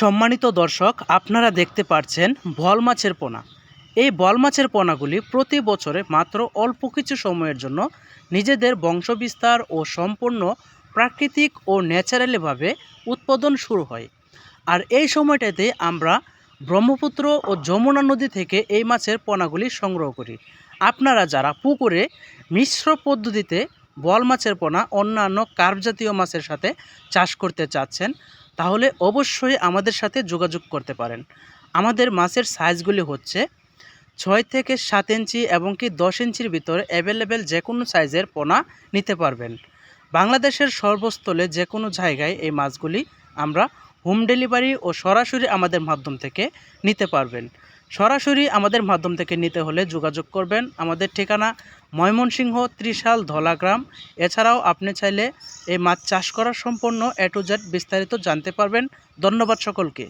সম্মানিত দর্শক, আপনারা দেখতে পাচ্ছেন বোয়াল মাছের পোনা। এই বোয়াল মাছের পোনাগুলি প্রতি বছরে মাত্র অল্প কিছু সময়ের জন্য নিজেদের বংশবিস্তার ও সম্পূর্ণ প্রাকৃতিক ও ন্যাচারালিভাবে উৎপাদন শুরু হয়। আর এই সময়টাতে আমরা ব্রহ্মপুত্র ও যমুনা নদী থেকে এই মাছের পোনাগুলি সংগ্রহ করি। আপনারা যারা পুকুরে মিশ্র পদ্ধতিতে বোয়াল মাছের পোনা অন্যান্য কার্প জাতীয় মাছের সাথে চাষ করতে চাচ্ছেন, তাহলে অবশ্যই আমাদের সাথে যোগাযোগ করতে পারেন। আমাদের মাছের সাইজগুলি হচ্ছে 6 থেকে 7 ইঞ্চি এবং কি 10 ইঞ্চির ভিতরে অ্যাভেলেবেল যে কোনো সাইজের পোনা নিতে পারবেন। বাংলাদেশের সর্বস্থলে যে কোনো জায়গায় এই মাছগুলি আমরা হোম ডেলিভারি ও সরাসরি আমাদের মাধ্যম থেকে নিতে পারবেন। সরাসরি আমাদের মাধ্যম থেকে নিতে হলে যোগাযোগ করবেন। আমাদের ঠিকানা ময়মনসিংহ, ত্রিশাল, ধলাগ্রাম। এছাড়াও আপনি চাইলে এই মাছ চাষ করার সম্পূর্ণ A to Z বিস্তারিত জানতে পারবেন। ধন্যবাদ সকলকে।